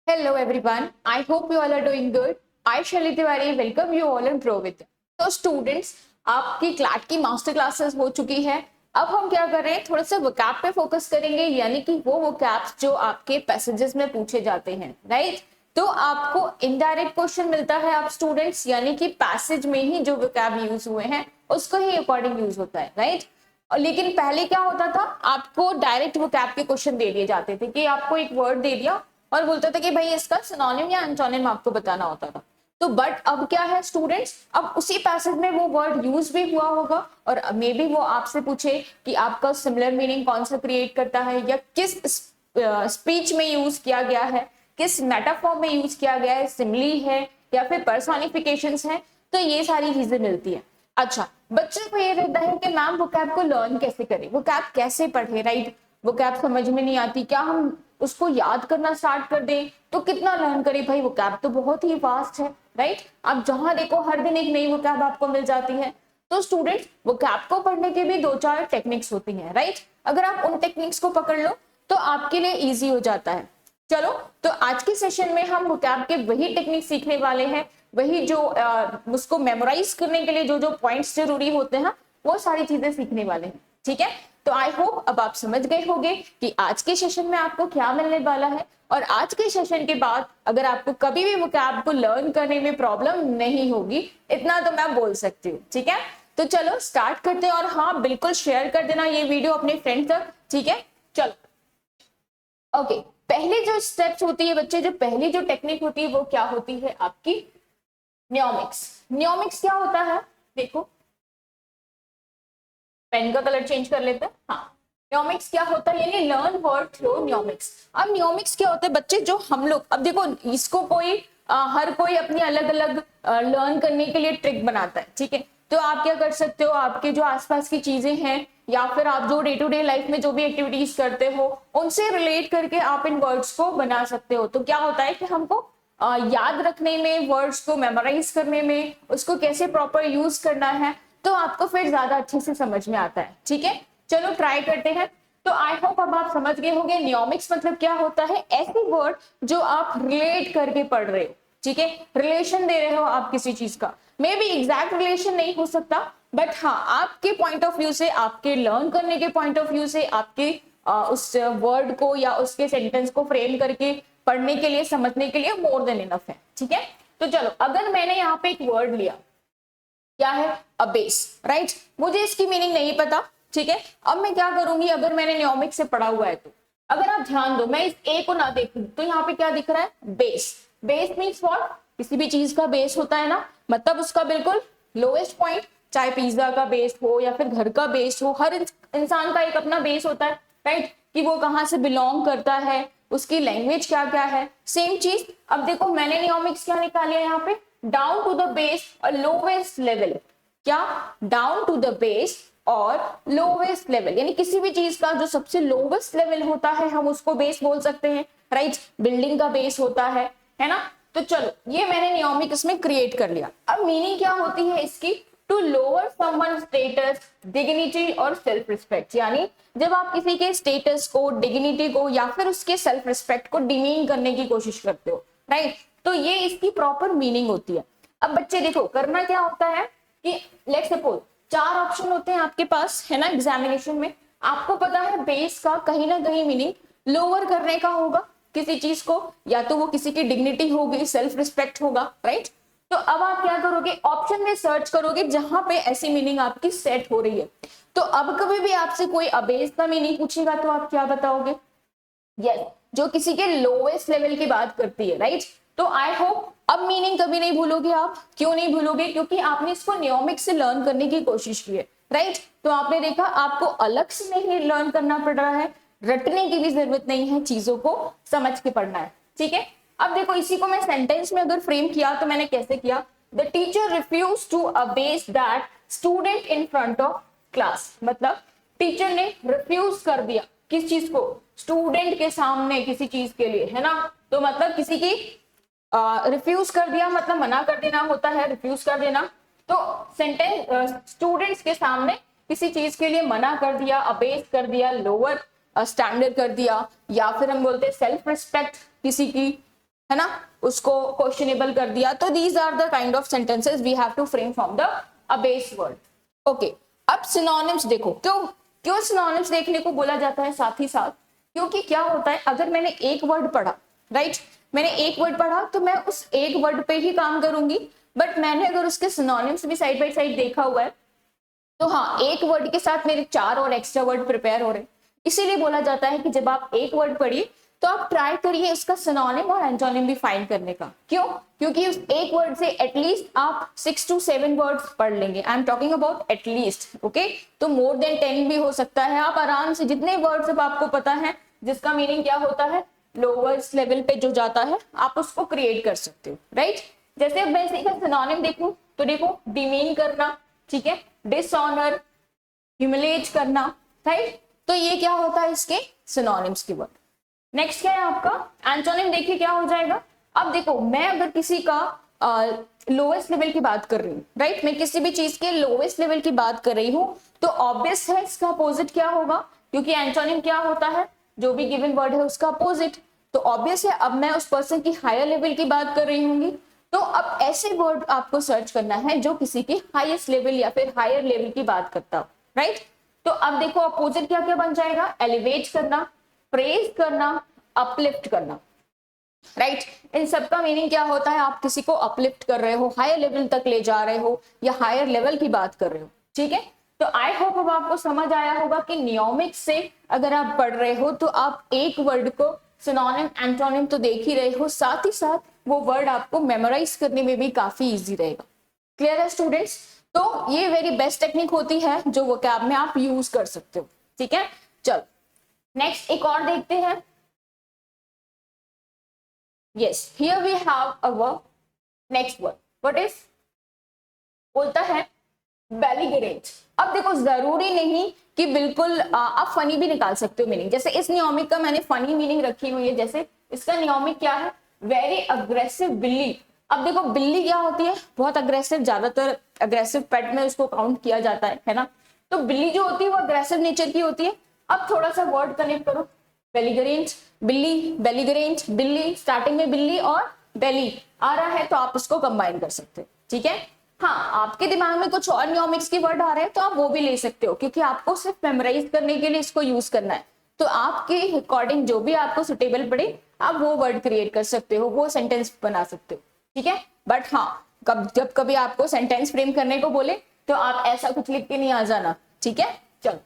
Hello everyone, I hope you all are doing good. I Shalini Tiwari welcome you all and Pro with. तो students, आपकी CLAT की master classes हो चुकी है। अब हम क्या कर रहे हैं, थोड़ा सा वोकैब पे फोकस करेंगे, यानी कि वो वोकैब्स जो आपके पैसेजेस में पूछे जाते हैं, राइट। तो आपको इनडायरेक्ट क्वेश्चन मिलता है आप स्टूडेंट्स, यानी कि पैसेज में ही जो वोकैब यूज हुए हैं उसको ही अकॉर्डिंग यूज होता है, राइट। और लेकिन पहले क्या होता था, आपको डायरेक्ट वोकैब के क्वेश्चन दे दिए जाते थे कि आपको एक वर्ड दे दिया और बोलता था कि भाई इसका सिनोनिम या एंटोनिम आपको बताना होता था। तो बट अब क्या है स्टूडेंट्स, अब उसी पैसेज में वो वर्ड यूज भी हुआ होगा और मे बी वो आपसे पूछे कि आपका सिमिलर मीनिंग कौन सा क्रिएट करता है या किस स्पीच में यूज किया गया है, किस मेटाफॉर में यूज किया गया है, सिमिली है या फिर पर्सोनिफिकेशंस है। तो ये सारी चीजें मिलती है। अच्छा, बच्चे को ये रहता है कि मैम वोकैब को लर्न कैसे करें, वोकैब कैसे पढ़े, राइट। वोकैब समझ में नहीं आती, क्या हम उसको याद करना स्टार्ट कर दें तो कितना लर्न करें। भाई वोकैब तो बहुत ही वास्ट है, राइट। आप जहां देखो हर दिन एक नई वोकैब आपको मिल जाती है। तो स्टूडेंट्स, वोकैब को पढ़ने के भी 2-4 टेक्निक्स होती हैं, राइट। अगर आप उन टेक्निक्स को पकड़ लो तो आपके लिए इजी हो जाता है। चलो, तो आज के सेशन में हम वोकैब के वही टेक्निक सीखने वाले हैं, वही जो उसको मेमोराइज करने के लिए जो जो पॉइंट्स जरूरी होते हैं वो सारी चीजें सीखने वाले हैं, ठीक है। तो आई होप अब आप समझ गए होंगे कि आज के सेशन में आपको क्या मिलने वाला है। और आज के सेशन के बाद अगर आपको कभी भी वोकैब को लर्न करने में प्रॉब्लम नहीं होगी, इतना तो मैं बोल सकती हूँ, ठीक है। तो चलो स्टार्ट करते हैं, और हाँ बिल्कुल शेयर कर देना ये वीडियो अपने फ्रेंड तक, ठीक है। चलो, ओके। पहले जो स्टेप्स होती है बच्चे, जो पहली जो टेक्निक होती है वो क्या होती है आपकी, न्यूमेरिक्स। न्यूमेरिक्स क्या होता है, देखो पेन का कलर चेंज कर लेते हैं। हाँ, न्यूमेरिक्स क्या होता है, यानी लर्न वर्ड थ्रू न्यूमेरिक्स। अब न्यूमेरिक्स क्या होता है बच्चे, जो हम लोग अब देखो इसको कोई हर कोई अपनी अलग अलग लर्न करने के लिए ट्रिक बनाता है, ठीक है। तो आप क्या कर सकते हो, आपके जो आसपास की चीजें हैं या फिर आप जो डे टू डे लाइफ में जो भी एक्टिविटीज करते हो उनसे रिलेट करके आप इन वर्ड्स को बना सकते हो। तो क्या होता है कि हमको याद रखने में, वर्ड्स को मेमोराइज करने में, उसको कैसे प्रॉपर यूज करना है, तो आपको फिर ज्यादा अच्छे से समझ में आता है, ठीक है। चलो ट्राई करते हैं। तो आई होप अब आप समझ गए होंगे न्यूमेरिक्स मतलब क्या होता है, ऐसे वर्ड जो आप रिलेट करके पढ़ रहे हो, ठीक है। रिलेशन दे रहे हो आप किसी चीज का, मे बी एग्जैक्ट रिलेशन नहीं हो सकता, बट हाँ आपके पॉइंट ऑफ व्यू से, आपके लर्न करने के पॉइंट ऑफ व्यू से, आपके उस वर्ड को या उसके सेंटेंस को फ्रेम करके पढ़ने के लिए, समझने के लिए मोर देन इनफ है, ठीक है। तो चलो, अगर मैंने यहाँ पे एक वर्ड लिया, क्या है, अबेस, राइट। मुझे इसकी मीनिंग नहीं पता, ठीक है। अब मैं क्या करूंगी, अगर मैंने न्यूमेरिक्स से पढ़ा हुआ है तो अगर आप ध्यान दो, मैं इस ए को ना देखूं तो यहाँ पे क्या दिख रहा है, बेस। बेस मीन्स व्हाट, किसी भी चीज का बेस होता है ना, मतलब उसका बिल्कुल लोएस्ट पॉइंट, चाहे पिज्जा का बेस हो या फिर घर का बेस हो, हर इंसान का एक अपना बेस होता है, राइट। कि वो कहाँ से बिलोंग करता है, उसकी लैंग्वेज क्या क्या है, सेम चीज। अब देखो मैंने न्यूमेरिक्स क्या निकाली है यहाँ पे, डाउन टू द बेस और लोवेस्ट लेवल। क्या, डाउन टू द बेस और लोवेस्ट लेवल, यानी किसी भी चीज का जो सबसे लोवेस्ट लेवल होता है हम उसको बेस बोल सकते हैं, राइट। बिल्डिंग का बेस होता है ना। तो चलो, ये मैंने न्यूमेरिक्स में क्रिएट कर लिया। अब मीनिंग क्या होती है इसकी, to lower someone status, dignity और सेल्फ रिस्पेक्ट, यानी जब आप किसी के स्टेटस को, डिग्निटी को या फिर उसके सेल्फ रिस्पेक्ट को डिमीन करने की कोशिश करते हो, राइट। तो ये इसकी प्रॉपर मीनिंग होती है। अब बच्चे देखो, करना क्या होता है कि लेट्स सपोज 4 ऑप्शन होते हैं आपके पास, है ना, एग्जामिनेशन में। आपको पता है बेस का कहीं ना कहीं मीनिंग लोअर करने का होगा किसी चीज को, या तो वो किसी की डिग्निटी होगी, सेल्फ रिस्पेक्ट होगा, राइट। तो अब आप क्या करोगे, ऑप्शन में सर्च करोगे जहां पे ऐसी मीनिंग आपकी सेट हो रही है। तो अब कभी भी आपसे कोई अबेस का मीनिंग पूछेगा तो आप क्या बताओगे, यस, जो किसी के लोवेस्ट लेवल की बात करती है, राइट। तो आई होप अब मीनिंग कभी नहीं भूलोगे आप। क्यों नहीं भूलोगे, क्योंकि आपने इसको न्यूमेरिक्स से लर्न करने की कोशिश की है, राइट। तो आपने देखा आपको अलग से नहीं लर्न करना पड़ रहा है, रटने की भी जरूरत नहीं है, चीजों को समझ के पढ़ना है, ठीक है। अब देखो इसी को मैं सेंटेंस में अगर फ्रेम किया तो मैंने कैसे किया, the teacher refuse to abase that student in front of class, मतलब टीचर ने रिफ्यूज कर दिया किस चीज को, स्टूडेंट के सामने किसी चीज के लिए, है ना। तो मतलब किसी की रिफ्यूज कर दिया, मतलब मना कर देना होता है, रिफ्यूज कर देना। तो सेंटेंस स्टूडेंट्स के सामने किसी चीज के लिए मना कर दिया, अबेस कर दिया, लोअर स्टैंडर्ड कर दिया, या फिर हम बोलते हैं सेल्फ रिस्पेक्ट किसी की है ना, उसको क्वेश्चनेबल कर दिया। तो these are the kind of sentences we have to frame from the abase word. Okay, अब सिनोनिम्स देखो, क्यों क्यों सिनोनिम्स देखने को बोला जाता है साथ ही साथ, क्योंकि क्या होता है, अगर मैंने एक वर्ड पढ़ा, राइट, मैंने एक वर्ड पढ़ा तो मैं उस एक वर्ड पे ही काम करूंगी, बट मैंने अगर उसके सिनोनिम्स भी साइड बाय साइड देखा हुआ है तो हाँ, एक वर्ड के साथ मेरे 4 और एक्स्ट्रा वर्ड प्रिपेयर हो रहे हैं। इसीलिए बोला जाता है कि जब आप एक वर्ड पढ़िए तो आप ट्राई करिए इसका सिनोनिम और एंटोनिम भी फाइंड करने का। क्यों? क्योंकि उस एक वर्ड से एटलीस्ट आप 6 to 7 वर्ड्स पढ़ लेंगे। I am talking about at least, okay. तो मोर देन 10 भी हो सकता है। आप आराम से जितने वर्ड्स अब आपको पता है जिसका मीनिंग क्या होता है, लोवेस्ट लेवल पे जो जाता है, आप उसको क्रिएट कर सकते हो, राइट। जैसे अब मैं इसका सिनोनिम देखूं तो देखो, डिमीन करना, ठीक है, डिसऑनर, ह्यूमिलेट करना, राइट। तो ये क्या होता है इसके सिनोनिम्स की वर्ड। नेक्स्ट क्या है आपका एंटोनिम, देखिए क्या हो जाएगा। अब देखो, मैं अगर किसी का लोवेस्ट लेवल की बात कर रही हूँ, राइट, मैं किसी भी चीज के लोवेस्ट लेवल की बात कर रही हूँ, तो ऑब्वियस है इसका अपोजिट क्या होगा, क्योंकि एंटोनिम क्या होता है, जो भी गिवन वर्ड है उसका अपोजिट। तो ऑब्वियस है अब मैं उस पर्सन की हायर लेवल की बात कर रही होंगी, तो अब ऐसे वर्ड आपको सर्च करना है जो किसी की हाईएस्ट लेवल या फिर हायर लेवल की बात करता हो, राइट। तो अब देखो अपोजिट क्या क्या बन जाएगा, एलिवेट करना, प्रेज करना, अपलिफ्ट करना, राइट। इन सब का मीनिंग क्या होता है, आप किसी को अपलिफ्ट कर रहे हो, हायर लेवल तक ले जा रहे हो या हायर लेवल की बात कर रहे हो, ठीक है। तो आई होप अब आपको समझ आया होगा कि नियोमिक्स से अगर आप पढ़ रहे हो तो आप एक वर्ड को सिनोनिम एंटोनिम तो देख ही रहे हो, साथ ही साथ वो वर्ड आपको मेमोराइज करने में भी काफी इजी रहेगा। क्लियर है स्टूडेंट्स? तो ये वेरी बेस्ट टेक्निक होती है जो वोकैब में आप यूज कर सकते हो, ठीक है। चलो नेक्स्ट एक और देखते हैं। Yes, here we have our next word. What is? बोलता है बेलिगरेंट। अब देखो जरूरी नहीं कि बिल्कुल आप फनी भी निकाल सकते हो मीनिंग। जैसे इस नियोमिक का मैंने फनी मीनिंग रखी हुई है, जैसे इसका नियोमिक क्या है, वेरी अग्रेसिव बिल्ली। अब देखो बिल्ली क्या होती है, बहुत अग्रेसिव, ज्यादातर अग्रेसिव पेट में उसको काउंट किया जाता है ना। तो बिल्ली जो होती है वो अग्रेसिव नेचर की होती है। अब थोड़ा सा वर्ड कनेक्ट करो, बेलिगरेंट, बिल्ली, बेलिगरेंट, बिल्ली, स्टार्टिंग में बिल्ली और बेली आ रहा है तो आप उसको कंबाइन कर सकते हो, ठीक है। हाँ, आपके दिमाग में कुछ और नियोमिक्स की वर्ड आ रहे हैं तो आप वो भी ले सकते हो, क्योंकि आपको सिर्फ मेमोराइज करने के लिए इसको यूज करना है। तो आपके अकॉर्डिंग जो भी आपको सुटेबल पड़े आप वो वर्ड क्रिएट कर सकते हो, वो सेंटेंस बना सकते हो, ठीक है। बट हाँ, जब कभी आपको सेंटेंस फ्रेम करने को बोले तो आप ऐसा कुछ लिख के नहीं आ जाना, ठीक है। चलो,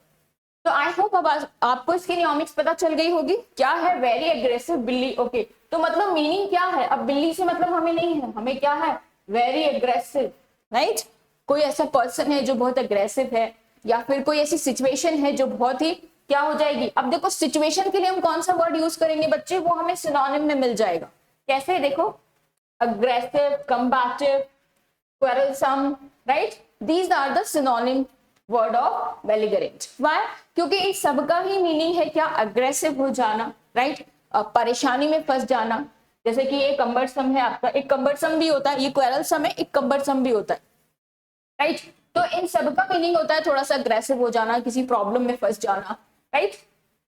तो आई होप अब आपको इसकी नियोमिक्स पता चल गई होगी। क्या है, वेरी एग्रेसिव बिल्ली, ओके। तो मतलब मीनिंग क्या है, अब बिल्ली से मतलब हमें नहीं है, हमें क्या है, वेरी एग्रेसिव, राइट। कोई ऐसा पर्सन है जो बहुत एग्रेसिव है, या फिर कोई ऐसी सिचुएशन है जो बहुत ही क्या हो जाएगी। अब देखो सिचुएशन के लिए हम कौन सा वर्ड यूज करेंगे बच्चे, वो हमें सिनोनिम में मिल जाएगा। कैसे, देखो, aggressive, combative, quarrelsome, right. These are the synonym word of belligerent. Why? क्योंकि इस सबका ही मीनिंग है क्या, अग्रेसिव हो जाना, राइट, परेशानी में फंस जाना। जैसे कि ये कंबरसम है आपका, एक कंबरसम भी होता है, ये क्वेरलसम है, एक कंबरसम भी होता है, राइट। तो इन सबका मीनिंग होता है थोड़ा सा अग्रेसिव हो जाना, किसी प्रॉब्लम में फंस जाना, राइट।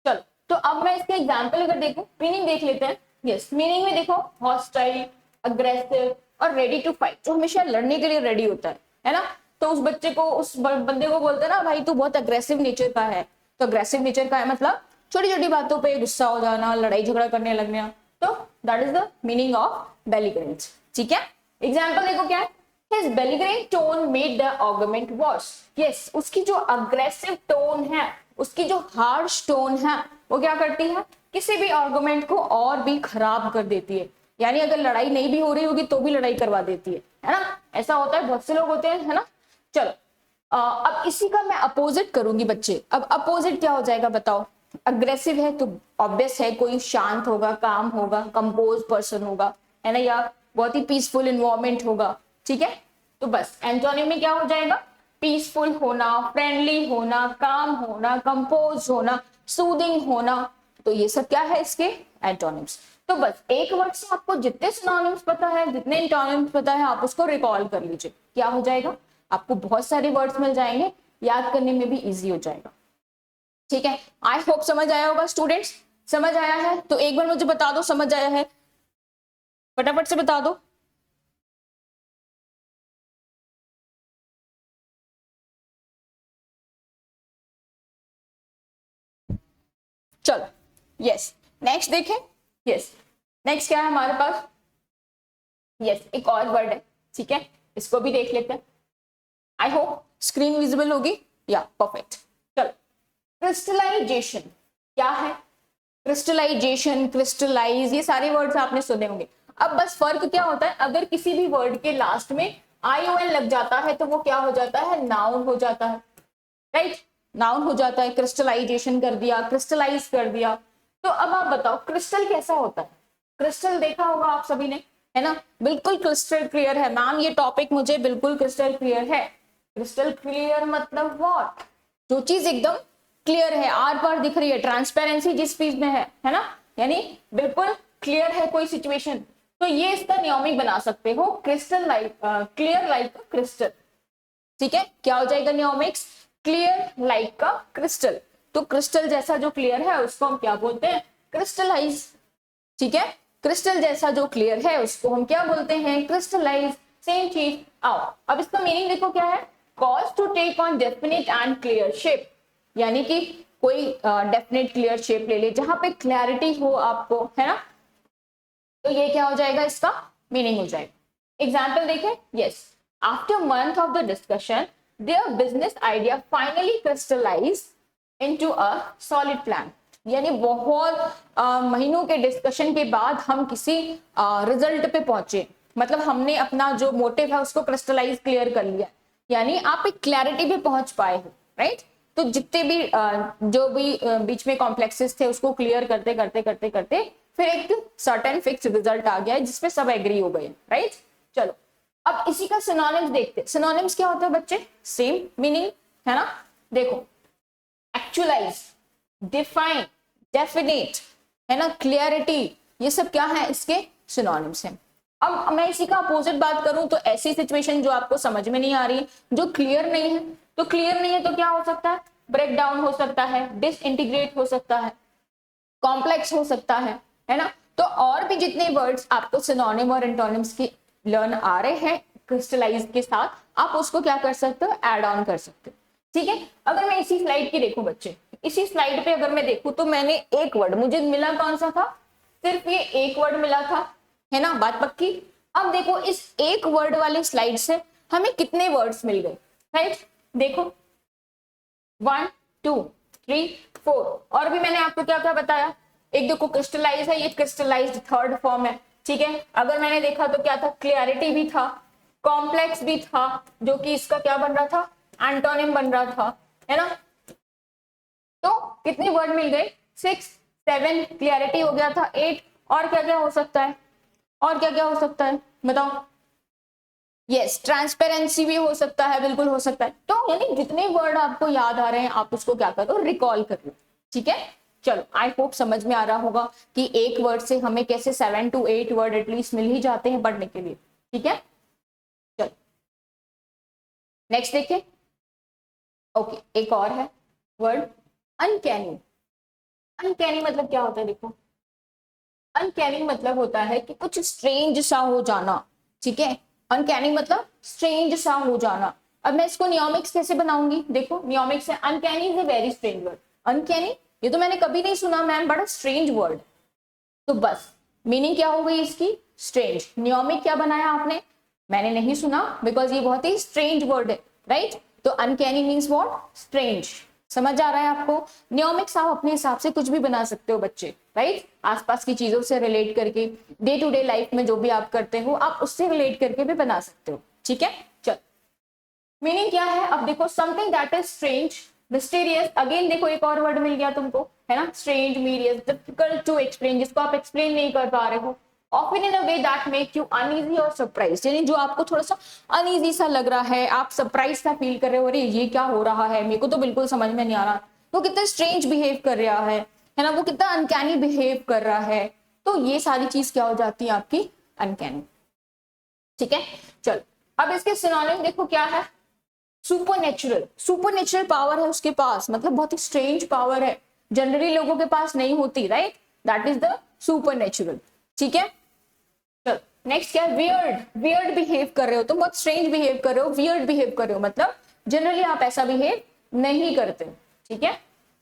चलो, तो अब मैं इसके एग्जाम्पल अगर देखूं, मीनिंग देख लेते हैं। यस, मीनिंग में देखो, हॉस्टाइल, अग्रेसिव और रेडी टू फाइट, जो हमेशा लड़ने के लिए रेडी होता है ना। तो उस बच्चे को, उस बंदे को बोलते हैं ना, भाई तू बहुत अग्रेसिव नेचर का है। तो अग्रेसिव नेचर का है मतलब छोटी छोटी बातों पे गुस्सा हो जाना, लड़ाई झगड़ा करने लगना। तो that is the meaning of belligerent, ठीक है। एग्जाम्पल देखो क्या है, His belligerent tone made the argument worse. Yes, उसकी जो अग्रेसिव टोन है, उसकी जो हार्श टोन है, वो क्या करती है, किसी भी आर्गुमेंट को और भी खराब कर देती है। यानी अगर लड़ाई नहीं भी हो रही होगी तो भी लड़ाई करवा देती है ना। ऐसा होता है, बहुत से लोग होते हैं, है ना। चलो, अब इसी का मैं अपोजिट करूंगी बच्चे। अब अपोजिट क्या हो जाएगा बताओ। अग्रेसिव है तो ऑब्वियस है कोई शांत होगा, काम होगा, कंपोज पर्सन होगा, है ना, या बहुत ही पीसफुल इन्वायरमेंट होगा, ठीक है। तो बस एंटोनिम में क्या हो जाएगा, पीसफुल होना, फ्रेंडली होना, काम होना, कंपोज होना, सूदिंग होना। तो ये सब क्या है इसके एंटोनिम्स। तो बस एक वर्ड से आपको जितने सिनोनिम्स पता है, जितने एंटोनिम्स पता है, आप उसको रिकॉल कर लीजिए। क्या हो जाएगा, आपको बहुत सारे वर्ड्स मिल जाएंगे, याद करने में भी इजी हो जाएगा, ठीक है। आई होप समझ आया होगा स्टूडेंट्स। समझ आया है तो एक बार मुझे बता दो समझ आया है। फटाफट से बता दो। चलो यस, नेक्स्ट देखें। यस, नेक्स्ट क्या है हमारे पास? यस, एक और वर्ड है, ठीक है, इसको भी देख लेते हैं। आई होप स्क्रीन विजिबल होगी, या परफेक्ट। चलो, क्रिस्टलाइजेशन क्या है? क्रिस्टलाइजेशन, क्रिस्टलाइज, ये सारे वर्ड्स आपने सुने होंगे। अब बस फर्क क्या होता है, अगर किसी भी वर्ड के लास्ट में ION लग जाता है तो वो क्या हो जाता है? नाउन हो जाता है, राइट? नाउन हो जाता है। क्रिस्टलाइजेशन कर दिया, क्रिस्टलाइज कर दिया। तो अब आप बताओ क्रिस्टल कैसा होता है? क्रिस्टल देखा होगा आप सभी ने, है ना? बिल्कुल क्रिस्टल क्लियर है मैम, ये टॉपिक मुझे बिल्कुल क्रिस्टल क्लियर है। क्रिस्टल क्लियर मतलब व्हाट? जो चीज एकदम क्लियर है, आर पार दिख रही है, ट्रांसपेरेंसी जिस चीज में है ना, यानी बिल्कुल क्लियर है कोई सिचुएशन, तो ये इसका नियमिक बना सकते हो, crystal like, clear like crystal. ठीक है, क्या हो जाएगा नियमिक्स? क्लियर लाइक का क्रिस्टल। तो क्रिस्टल जैसा जो क्लियर है उसको हम क्या बोलते हैं? क्रिस्टलाइज। ठीक है, क्रिस्टल जैसा जो क्लियर है उसको हम क्या बोलते हैं? क्रिस्टलाइज। सेम चीज। आओ अब इसका मीनिंग देखो क्या है? Cause to take on definite and clear shape, यानी कि कोई डेफिनेट क्लियर शेप ले ले जहां पे क्लैरिटी हो आपको, है ना? तो ये क्या हो जाएगा? इसका मीनिंग हो जाएगा। एग्जाम्पल देखें। Yes, after month of the discussion their business idea finally crystallize into a solid plan, यानी बहुत महीनों के डिस्कशन के बाद हम किसी रिजल्ट पे पहुंचे, मतलब हमने अपना जो मोटिव है उसको क्रिस्टलाइज क्लियर कर लिया, यानी आप एक क्लैरिटी पे पहुंच पाए हो, राइट? तो जितने भी जो भी बीच में कॉम्प्लेक्सेस थे उसको क्लियर करते करते करते करते फिर एक सर्टेन फिक्स रिजल्ट आ गया है जिसपे सब एग्री हो गए, राइट? चलो अब इसी का सिनोनिम्स देखते हैं। सिनोनिम्स क्या होता है बच्चे? सेम मीनिंग, है ना? देखो, एक्चुअलाइज, डिफाइन, डेफिनेट, है ना, क्लियरिटी, ये सब क्या है? इसके सिनोनिम्स हैं। अब मैं इसी का अपोजिट बात करूं तो ऐसी सिचुएशन जो आपको समझ में नहीं आ रही, जो क्लियर नहीं है, तो क्लियर नहीं है तो क्या हो सकता है? ब्रेक डाउन हो सकता है, डिसइंटीग्रेट हो सकता है, कॉम्प्लेक्स हो सकता है ना? तो और भी जितने वर्ड्स आपको सिनोनिम और एंटोनिम्स की लर्न आ रहे हैं क्रिस्टलाइज के साथ, आप उसको क्या कर सकते हो? ऐड ऑन कर सकते हो। ठीक है, अगर मैं इसी स्लाइड की देखूं बच्चे, इसी स्लाइड पे अगर मैं देखूं तो मैंने एक वर्ड मुझे मिला, कौन सा था? सिर्फ ये एक वर्ड मिला था, है ना? बात पक्की। अब देखो इस एक वर्ड वाले स्लाइड से हमें कितने वर्ड्स मिल गए, राइट? देखो 1 2 3 4, और भी मैंने आपको क्या क्या बताया? एक देखो क्रिस्टलाइज है, ये क्रिस्टलाइज्ड थर्ड फॉर्म है, ठीक है? अगर मैंने देखा तो क्या था? क्लियरिटी भी था, कॉम्प्लेक्स भी था, जो कि इसका क्या बन रहा था? एंटोनिम बन रहा था, है ना? तो कितने वर्ड मिल गए? 6 7, क्लियरिटी हो गया था 8, और क्या क्या हो सकता है? और क्या क्या हो सकता है बताओ? यस, ट्रांसपेरेंसी भी हो सकता है, बिल्कुल हो सकता है। तो यानी जितने वर्ड आपको याद आ रहे हैं आप उसको क्या करो? रिकॉल कर लो, ठीक है? चलो, आई होप समझ में आ रहा होगा कि एक वर्ड से हमें कैसे 7 to 8 वर्ड एटलीस्ट मिल ही जाते हैं पढ़ने के लिए, ठीक है? चलो नेक्स्ट देखिए। ओके, एक और है वर्ड, अनकैनी। अनकैनी मतलब क्या होता है? देखो, अनकैनी मतलब होता है कि कुछ स्ट्रेंज सा हो जाना, ठीक है? अनकैनी मतलब स्ट्रेंज सा हो जाना। अब मैं इसको नियोमिक्स कैसे बनाऊंगी? देखो, नियोमिक्स है, uncanny is a very strange word. Uncanny, ये तो मैंने कभी नहीं सुना मैम, बड़ा स्ट्रेंज वर्ड। तो बस मीनिंग क्या हो गई इसकी? स्ट्रेंज। नियोमिक क्या बनाया आपने? मैंने नहीं सुना, बिकॉज ये बहुत ही स्ट्रेंज वर्ड है, राइट? तो अनकैनी मीन्स व्हाट? स्ट्रेंज। समझ आ रहा है आपको? नियोमिक्स आप अपने हिसाब से कुछ भी बना सकते हो बच्चे, राइट? आसपास की चीजों से रिलेट करके, डे टू डे लाइफ में जो भी आप करते हो आप उससे रिलेट करके भी बना सकते हो, ठीक है? चल, मीनिंग क्या है? अब देखो, something that is strange, mysterious. Again देखो एक और वर्ड मिल गया तुमको, है ना? स्ट्रेंज, मीरियस, डिफिकल्ट टू एक्सप्लेन, जिसको आप एक्सप्लेन नहीं कर पा रहे हो। Often in a way that make you uneasy और सरप्राइज, यानी जो आपको थोड़ा सा अनईजी सा लग रहा है, आप सरप्राइज सा फील कर रहे हो, अरे ये क्या हो रहा है, मेरे को तो बिल्कुल समझ में नहीं आ रहा, वो कितना स्ट्रेंज बिहेव कर रहा है ना? वो कितना अनकैनी बिहेव कर रहा है। तो ये सारी चीज क्या हो जाती है? आपकी अनकैनी, ठीक है? चलो, अब इसके सिनोनिम देखो क्या है? सुपरनेचुरल। सुपरनेचुरल पावर है उसके पास, मतलब बहुत ही स्ट्रेंज पावर है, जनरली लोगों के पास नहीं होती, right? That is the supernatural, ठीक है? चलो, नेक्स्ट क्या है, वियर्ड, वियर्ड बिहेव कर रहे हो, तुम बहुत स्ट्रेंज बिहेव कर रहे हो, वियर्ड बिहेव कर रहे हो, मतलब जनरली आप ऐसा बिहेव नहीं करते, ठीक है।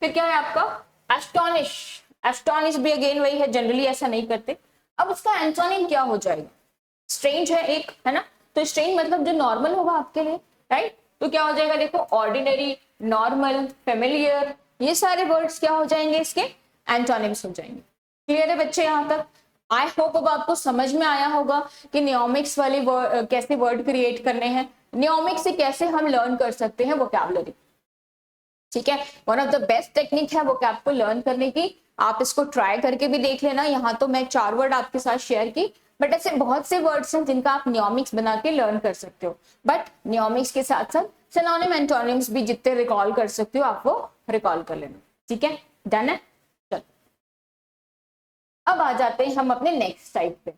फिर क्या है आपका एस्टोनिश, एस्टोनिश भी अगेन वही है, जनरली ऐसा नहीं करते। अब उसका एंटोनिम क्या हो जाएगा, स्ट्रेंज है एक, है ना, तो स्ट्रेंज मतलब जो नॉर्मल होगा आपके लिए, राइट, तो क्या हो जाएगा देखो, ऑर्डिनरी, नॉर्मल, फेमिलियर, ये सारे वर्ड्स क्या हो जाएंगे, इसके एंटोनिम्स हो जाएंगे। क्लियर है बच्चे यहाँ तक? आई होप अब आपको समझ में आया होगा कि नियोमिक्स वाले कैसे वर्ड क्रिएट करने हैं, नियोमिक्स से कैसे हम लर्न कर सकते हैं वोकैबुलरी, ठीक है। One of the best technique है वोकैब को लर्न करने की, आप इसको ट्राई करके भी देख लेना। यहाँ तो मैं 4 वर्ड आपके साथ शेयर की, बट ऐसे बहुत से वर्ड्स हैं जिनका आप नियोमिक्स बना के लर्न कर सकते हो, बट नियोमिक्स के साथ साथ सिनोनिम एंटोनिम्स भी जितने रिकॉल कर सकते हो आप वो रिकॉल कर लेना, ठीक है, डन है। चलो अब आ जाते हैं हम अपने नेक्स्ट टाइप पे,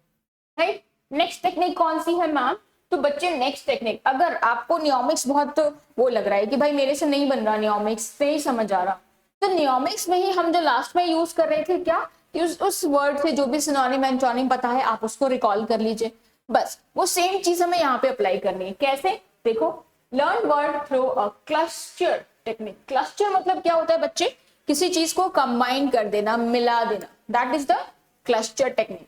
राइट। नेक्स्ट टेक्निक कौन सी है मैम, तो बच्चे नेक्स्ट टेक्निक, अगर आपको नियोमिक्स बहुत वो लग रहा है कि भाई मेरे से नहीं बन रहा, नियोमिक्स से ही समझ आ रहा, तो नियोमिक्स में ही हम जो लास्ट में यूज कर रहे थे क्या, कि उस वर्ड से जो भी सिनोनिम एंटोनिम पता है आप उसको रिकॉल कर लीजिए, बस वो सेम चीज हमें यहाँ पे अप्लाई करनी है। कैसे, देखो, learn word through a cluster technique. Cluster मतलब क्या होता है बच्चे, किसी चीज को कंबाइन कर देना, मिला देना, that is the cluster technique,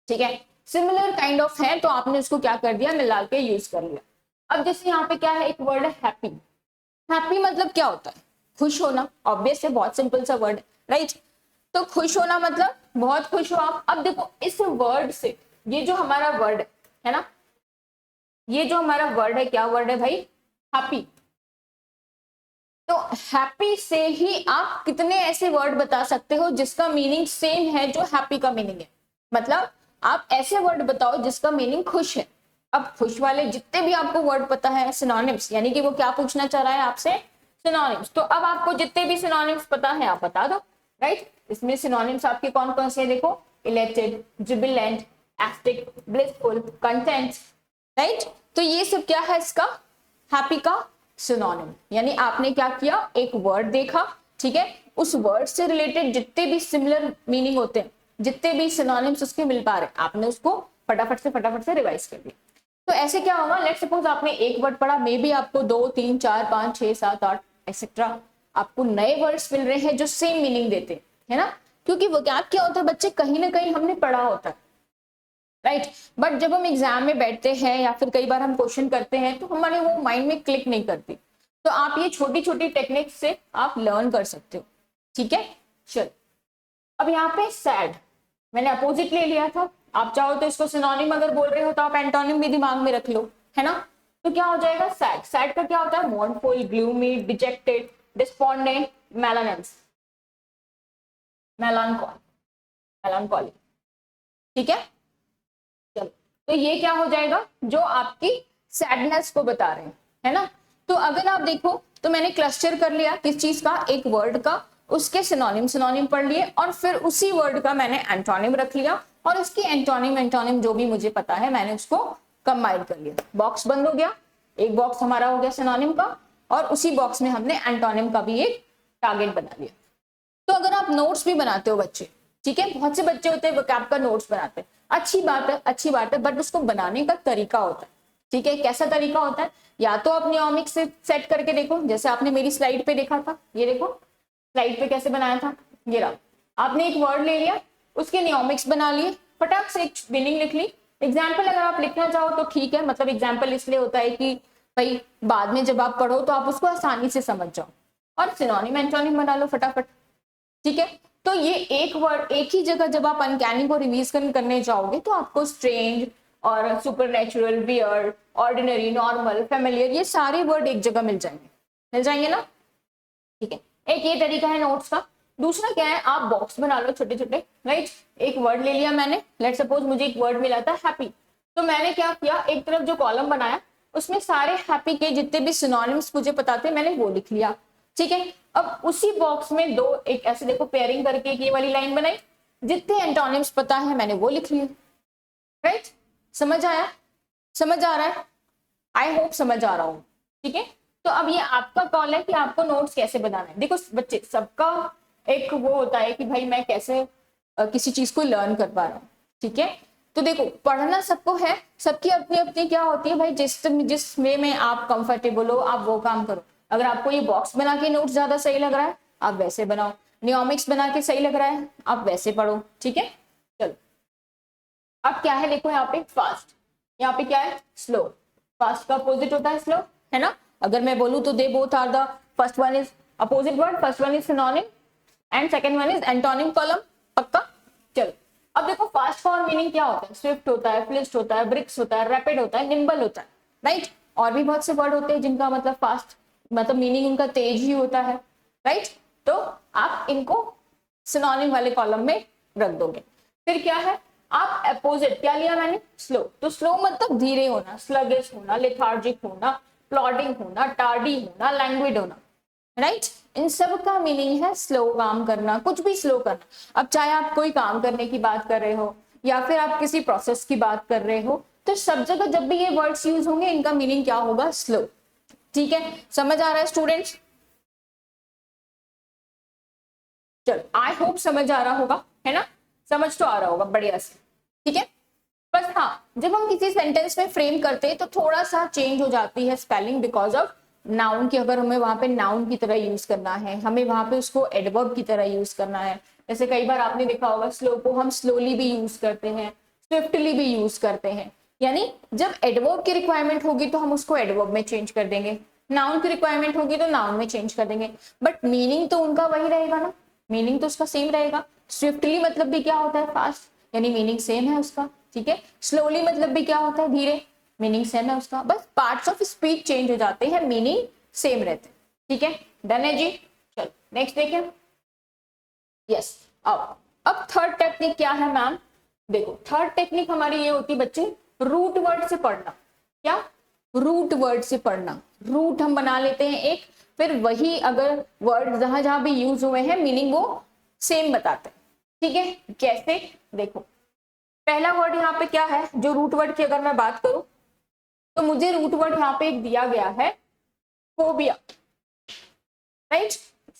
ठीक है। सिमिलर काइंड ऑफ है, तो आपने उसको क्या कर दिया, मिला के यूज कर लिया। अब जैसे यहाँ पे क्या है, एक वर्ड है हैप्पी, हैप्पी मतलब क्या होता है, खुश होना, ऑब्वियस है, बहुत सिंपल सा वर्ड है, राइट। तो खुश होना मतलब बहुत खुश हो आप। अब देखो इस वर्ड से, ये जो हमारा वर्ड है ना, ये जो हमारा वर्ड है, क्या वर्ड है भाई, हैप्पी। तो हैप्पी से ही आप कितने ऐसे वर्ड बता सकते हो जिसका मीनिंग सेम है जो हैप्पी का मीनिंग है, मतलब आप ऐसे वर्ड बताओ जिसका मीनिंग खुश है। अब खुश वाले जितने भी आपको वर्ड पता है सिनोनिम्स, यानी कि वो क्या पूछना चाह रहा है आपसे, सिनोनिम्स, तो अब आपको जितने भी सिनोनिम्स पता है आप बता दो, राइट। इसमें सिनोनिम्स आपके कौन कौन से, देखो, elected, Jubilant, asterisk, blissful, content, right. तो ये सब क्या है इसका, हैप्पी का सिनोनिम। यानी आपने क्या किया, एक वर्ड देखा, ठीक है, उस वर्ड से रिलेटेड जितने भी सिमिलर मीनिंग होते हैं, जितने भी सिनोनिम्स उसके मिल पा रहे, आपने उसको फटाफट से रिवाइज कर दिया। तो ऐसे क्या होगा, लेट्स सपोज आपने एक वर्ड पढ़ा, मे बी आपको 2, 3, 4, 5, 6, 7, 8 एक्सेट्रा आपको नए वर्ड्स मिल रहे हैं जो सेम मीनिंग देते हैं ना, क्योंकि वो क्या होता है बच्चे, कहीं ना कहीं हमने पढ़ा होता है, राइट, बट जब हम एग्जाम में बैठते हैं या फिर कई बार हम क्वेश्चन करते हैं तो हमारे वो माइंड में क्लिक नहीं करती। तो आप ये छोटी छोटी टेक्निक से आप लर्न कर सकते हो, ठीक है। चलो अब यहाँ पे सैड मैंने अपोजिट ले लिया था, आप चाहो तो इसको सिनोनिम अगर बोल रहे हो तो आप एंटोनिम भी दिमाग में रख लो, है ना। तो क्या हो जाएगा, सैड, सैड का क्या होता है, मोurnful, ग्लूमी, डिजेक्टेड, डिस्पोंडेंट, मेलानेंस, मेलानकॉली, ठीक है। चलो तो ये क्या हो जाएगा, जो आपकी सैडनेस को बता रहे हैं, है ना। तो अगर आप देखो तो मैंने क्लस्टर कर लिया किस चीज का, एक वर्ड का, उसके सिनोनिम पढ़ लिए, और फिर उसी वर्ड का मैंने एंटोनिम रख लिया, और उसकी एंटोनिम जो भी मुझे पता है मैंने उसको कंबाइन कर लिया, बॉक्स बंद हो गया, एक बॉक्स हमारा हो गया सिनोनिम का, और उसी बॉक्स में हमने एंटोनिम का भी एक टारगेट बना लिया। तो अगर आप नोट्स भी बनाते हो बच्चे, ठीक है, बहुत से बच्चे होते हैं वोकैब का नोट्स बनाते हैं, अच्छी बात है, बट उसको बनाने का तरीका होता है, ठीक है। कैसा तरीका होता है, या तो आप नियोमिक से सेट करके देखो, जैसे आपने मेरी स्लाइड पे देखा था, ये देखो स्लाइड पे कैसे बनाया था, ये रहा, आपने एक वर्ड ले लिया, उसके नियोमिक्स बना लिए, फटाक से एक मीनिंग लिख ली। एग्जाम्पल अगर आप लिखना चाहो तो ठीक है, मतलब एग्जाम्पल इसलिए होता है कि भाई बाद में जब आप पढ़ो तो आप उसको आसानी से समझ जाओ, और सिनोनिम एंटोनिम बना लो फटाफट, ठीक है। तो ये एक वर्ड एक ही जगह जब आप अनकैनी को रिवीज करने जाओगे तो आपको स्ट्रेंज और supernatural, weird, ordinary, normal, familiar, ये सारे वर्ड एक जगह मिल जाएंगे ना, ठीक है। एक ये तरीका है नोट्स का। दूसरा क्या है, आप बॉक्स बना लो छोटे छोटे, राइट। एक वर्ड ले लिया मैंने, लेट सपोज मुझे एक वर्ड मिला था हैप्पी, तो मैंने क्या किया, एक तरफ जो कॉलम बनाया उसमें सारे हैप्पी के जितने भी सिनोनिम्स मुझे पता थे मैंने वो लिख लिया, ठीक है। अब उसी बॉक्स में दो एक ऐसे देखो पेयरिंग करके एक ये वाली लाइन बनाई, जितने एंटोनिम्स पता है मैंने वो लिख लिए, राइट। समझ आया, समझ आ रहा है, आई होप समझ आ रहा हूँ, ठीक है। तो अब ये आपका कॉल है कि आपको नोट्स कैसे बनाना है। देखो बच्चे, सबका एक वो होता है कि भाई मैं कैसे किसी चीज को लर्न कर पा रहा हूँ, ठीक है। तो देखो पढ़ना सबको है, सबकी अपनी अपनी क्या होती है भाई, जिस वे में आप कंफर्टेबल हो आप वो काम करो। अगर आपको ये बॉक्स बना के नोट्स ज्यादा सही लग रहा है आप वैसे बनाओ, न्यूमेरिक्स बना के सही लग रहा है आप वैसे पढ़ो, ठीक है। चलो अब क्या है देखो यहाँ पे फास्ट, यहाँ पे क्या है स्लो। फास्ट का अपोजिट होता है स्लो, है ना। अगर मैं बोलूं तो they both are the, first one is opposite word, first one is synonym and second one is antonym column, पक्का। चलो अब देखो फास्ट का और मीनिंग क्या होता है, स्विफ्ट होता है, फ्लिस्ट होता है, ब्रिक्स होता है, रैपिड होता है, निम्बल होता है, राइट। और भी बहुत से वर्ड होते हैं जिनका मतलब फास्ट मतलब मीनिंग उनका तेज ही होता है, राइट। तो आप इनको सिनोनिम वाले कॉलम में रख दोगे। फिर क्या है, आप अपोजिट क्या लिया मैंने, स्लो। तो स्लो मतलब धीरे होना, स्लगिश होना, लेथार्जिक होना, प्लॉडिंग होना, टार्डी होना, लैंग्विड होना, राइट। इन सब का मीनिंग है स्लो काम करना, कुछ भी स्लो करना। अब चाहे आप कोई काम करने की बात कर रहे हो या फिर आप किसी प्रोसेस की बात कर रहे हो, तो सब जगह जब भी ये वर्ड्स यूज होंगे इनका मीनिंग क्या होगा, स्लो, ठीक है। समझ आ रहा है स्टूडेंट्स, चलो आई होप समझ आ रहा होगा, है ना, समझ तो आ रहा होगा बढ़िया से, ठीक है। बस हाँ, जब हम किसी सेंटेंस में फ्रेम करते हैं तो थोड़ा सा चेंज हो जाती है स्पेलिंग बिकॉज ऑफ नाउन की। अगर हमें वहां पे नाउन की तरह यूज करना है, हमें वहां पे उसको एडवर्ब की तरह यूज करना है। जैसे कई बार आपने देखा होगा स्लो को हम स्लोली भी यूज करते हैं, स्विफ्टली भी यूज करते हैं। यानी जब एडवर्ब की रिक्वायरमेंट होगी तो हम उसको एडवर्ब में चेंज कर देंगे, नाउन की रिक्वायरमेंट होगी तो नाउन में चेंज कर देंगे, बट मीनिंग तो उनका वही रहेगा ना, मीनिंग तो उसका सेम रहेगा। स्विफ्टली मतलब भी क्या होता है, फास्ट, यानी मीनिंग सेम है उसका, ठीक है। स्लोली मतलब भी क्या होता है, धीरे, मीनिंग सेम है उसका, बस पार्ट्स ऑफ स्पीच चेंज हो जाते हैं, मीनिंग सेम रहते हैं, ठीक है। डन है जी, चलो नेक्स्ट देखें। यस, अब थर्ड टेक्निक क्या है मैम, देखो थर्ड टेक्निक हमारी ये होती है बच्चे, रूट वर्ड से पढ़ना। क्या, रूट वर्ड से पढ़ना। रूट हम बना लेते हैं एक, फिर वही अगर वर्ड जहां जहां भी यूज हुए हैं मीनिंग वो सेम बताते हैं, ठीक है। कैसे, देखो पहला वर्ड यहाँ पे क्या है, जो रूट वर्ड की अगर मैं बात करूं तो मुझे रूट वर्ड यहाँ पे एक दिया गया है फोबिया, राइट।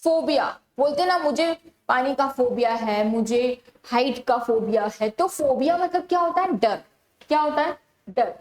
फोबिया बोलते ना, मुझे पानी का फोबिया है, मुझे हाइट का फोबिया है। तो फोबिया मतलब क्या होता है, डर। क्या होता है, डर,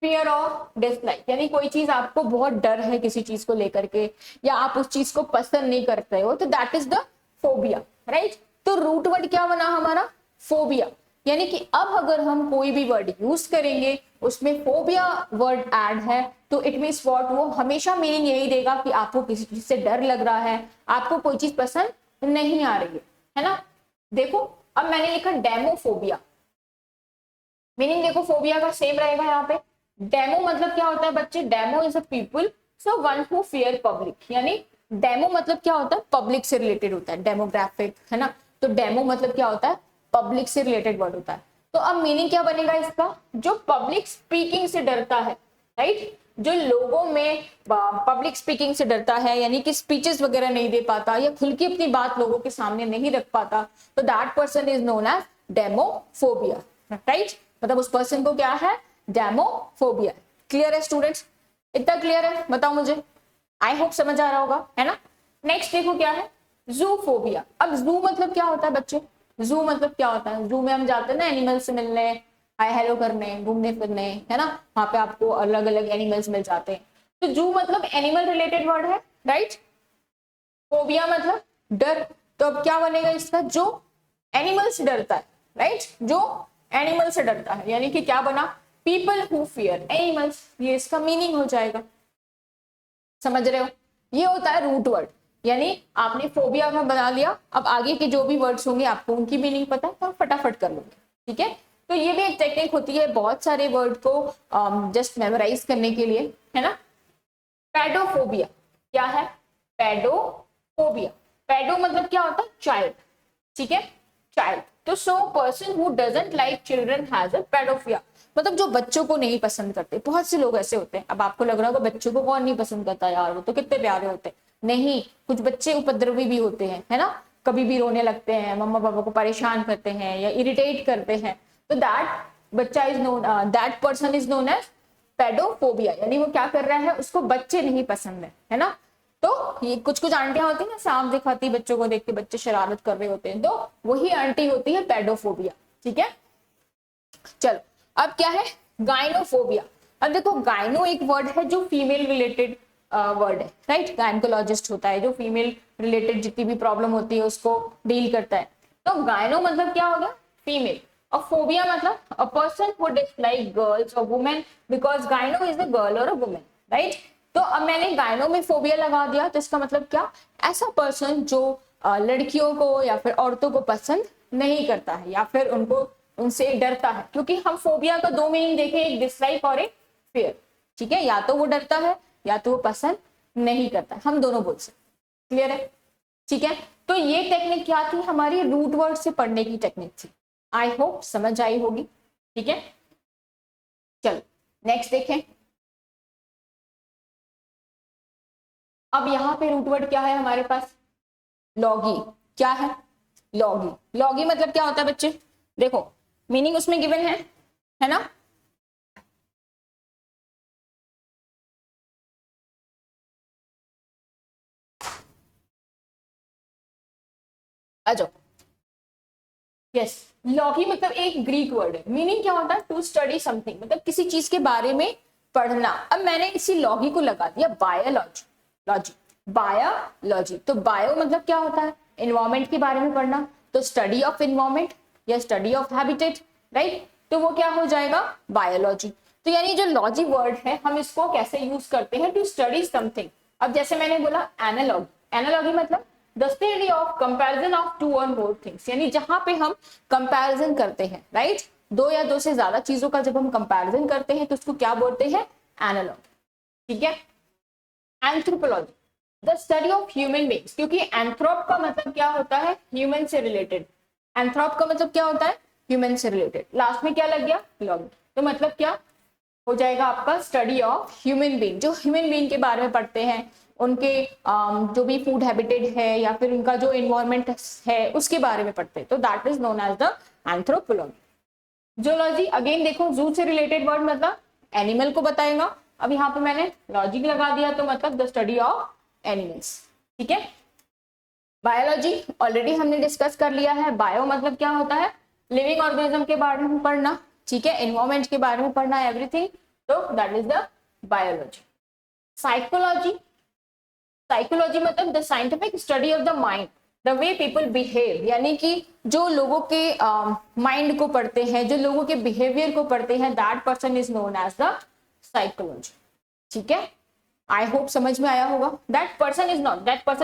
फियर ऑफ डिसलाइक, यानी कोई चीज आपको बहुत डर है किसी चीज को लेकर के, या आप उस चीज को पसंद नहीं करते हो, तो that is the phobia, right. तो रूट वर्ड क्या बना हमारा, फोबिया। यानी कि अब अगर हम कोई भी वर्ड यूज करेंगे उसमें फोबिया वर्ड ऐड है तो इट मीन्स व्हाट, वो हमेशा मीनिंग यही देगा कि आपको किसी चीज से डर लग रहा है, आपको कोई चीज पसंद नहीं आ रही है ना। देखो अब मैंने लिखा डेमोफोबिया, मीनिंग देखो फोबिया का सेम रहेगा यहाँ पे। डेमो मतलब क्या होता है बच्चे, demo is a people, so one who fear public, यानी डेमो मतलब क्या होता है, पब्लिक से रिलेटेड होता है, डेमोग्राफिक, है ना। तो डेमो मतलब क्या होता है, पब्लिक से रिलेटेड वर्ड होता है। तो अब मीनिंग क्या बनेगा इसका, जो पब्लिक स्पीकिंग से डरता है, राइट। जो लोगों में पब्लिक स्पीकिंग से डरता है, यानी कि स्पीचेस वगैरह नहीं दे पाता या खुल के अपनी बात लोगों के सामने नहीं रख पाता, तो that person is known as demophobia, right. मतलब उस पर्सन को क्या है, डेमोफोबिया। क्लियर है स्टूडेंट्स, इतना क्लियर है, बताओ मुझे, आई होप समझ आ रहा होगा, है ना। नेक्स्ट देखो क्या है, जूफोबिया। अब जू मतलब क्या होता है बच्चे, जू मतलब क्या होता है, जू में हम जाते हैं ना एनिमल से मिलने, हाय हेलो करने, घूमने फिरने, है ना, वहां पे आपको अलग अलग एनिमल्स मिल जाते हैं। तो जू मतलब एनिमल रिलेटेड वर्ड है, राइट। फोबिया मतलब डर, तो अब क्या बनेगा इसका, जो एनिमल से डरता है, राइट, जो एनिमल से डरता है, यानी कि क्या बना, पीपल हु फियर एनिमल्स, ये इसका मीनिंग हो जाएगा। समझ रहे हो, ये होता है रूट वर्ड। यानी आपने फोबिया का बना लिया, अब आगे के जो भी वर्ड्स होंगे आपको उनकी मीनिंग पता है तो फटाफट कर लोगे, ठीक है। तो ये भी एक टेक्निक होती है बहुत सारे वर्ड को जस्ट मेमोराइज करने के लिए, है ना। पैडोफोबिया, क्या है, पैडोफोबिया। पैडो मतलब क्या होता है, चाइल्ड, ठीक है, चाइल्ड। तो so person who doesn't like children has a pedophobia, मतलब जो बच्चों को नहीं पसंद करते। बहुत से लोग ऐसे होते हैं, अब आपको लग रहा होगा बच्चों को कौन नहीं पसंद करता यार, वो तो कितने प्यारे होते हैं। नहीं, कुछ बच्चे उपद्रवी भी होते हैं, है ना, कभी भी रोने लगते हैं, मम्मा पापा को परेशान करते हैं या इरिटेट करते हैं, तो दैट बच्चा is known, that person is known as pedophobia. यानी वो क्या कर रहा है, उसको बच्चे नहीं पसंद है ना। तो ये कुछ कुछ आंटियां होती है ना, सांप दिखाती बच्चों को देख के बच्चे शरारत कर रहे होते हैं, तो वही आंटी होती है पेडोफोबिया, ठीक है। चलो अब क्या है गायनोफोबिया। अब देखो गायनो एक वर्ड है जो फीमेल रिलेटेड वर्ड है, राइट। गायनकोलॉजिस्ट होता है जो फीमेल रिलेटेड जितनी भी प्रॉब्लम होती है उसको डील करता है। तो गायनो मतलब क्या हो गया, फीमेल। और फोबिया मतलब a person who dislike girls और वुमेन बिकॉज गायनो इज अ गर्ल और अ वुमेन, राइट। तो अब मैंने गायनो में फोबिया लगा दिया, तो इसका मतलब क्या, ऐसा पर्सन जो लड़कियों को या फिर औरतों को पसंद नहीं करता है या फिर उनको उनसे डरता है। क्योंकि हम फोबिया का दो मीनिंग देखें, एक डिसलाइक और एक फियर, ठीक है। या तो वो डरता है या तो वो पसंद नहीं करता है, हम दोनों बोल सकते। क्लियर है, ठीक है। तो ये टेक्निक क्या थी, हमारी रूट वर्ड से पढ़ने की टेक्निक थी। आई होप समझ आई होगी, ठीक है। चलो नेक्स्ट देखें। अब यहाँ पे रूट वर्ड क्या है हमारे पास, लॉगी। क्या है, लॉगी। लॉगी मतलब क्या होता है बच्चे, देखो मीनिंग उसमें गिवन है ना। आ जाओ। यस, लॉगी मतलब एक ग्रीक वर्ड है। मीनिंग क्या होता है, टू स्टडी समथिंग, मतलब किसी चीज के बारे में पढ़ना। अब मैंने इसी लॉगी को लगा दिया बायोलॉजी, लॉजी, बायोलॉजी। तो बायो मतलब क्या होता है, इन्वायरमेंट के बारे में पढ़ना, तो स्टडी ऑफ इन्वायरमेंट या स्टडी ऑफ हैबिटेट, राइट। तो वो क्या हो जाएगा, बायोलॉजी। तो यानी जो लॉजी वर्ड है हम इसको कैसे यूज करते हैं, टू स्टडी समथिंग। अब जैसे मैंने बोला एनालॉगी, एनालॉगी मतलब the study of comparison of two और मोर थिंग्स, यानी जहां पे हम कंपैरिजन करते हैं, राइट। दो या दो से ज्यादा चीजों का जब हम कंपैरिजन करते हैं तो उसको क्या बोलते हैं, एनालॉगी, ठीक है। Anthropology, the study of human beings, क्योंकि एंथ्रोप का मतलब क्या होता है, ह्यूमन से रिलेटेड। एंथ्रोप का मतलब क्या होता है, ह्यूमन से रिलेटेड। लास्ट में क्या लग गया, लॉगी। तो मतलब क्या हो जाएगा आपका, स्टडी ऑफ ह्यूमन बीइंग, जो ह्यूमन बीइंग के बारे में पढ़ते हैं, उनके जो भी फूड हैबिटेट है या फिर उनका जो एनवायरमेंट है उसके बारे में पढ़ते हैं, तो that is known as the anthropology. Zoology again देखो, जू से रिलेटेड वर्ड मतलब एनिमल को बताएगा। अब यहाँ पे मैंने लॉजिक लगा दिया, तो मतलब द स्टडी ऑफ एनिमल्स, ठीक है। बायोलॉजी ऑलरेडी हमने डिस्कस कर लिया है। बायो मतलब क्या होता है, लिविंग ऑर्गेनिज्म के बारे में पढ़ना, ठीक है, एनवायरमेंट के बारे में पढ़ना, एवरीथिंग, तो that is the biology. Psychology, psychology मतलब the scientific study of the mind, the way people behave, यानी कि जो लोगों के माइंड को पढ़ते हैं, जो लोगों के बिहेवियर को पढ़ते हैं, that person is known as the psychology, ठीक है। आई होप समझ में आया होगा। That person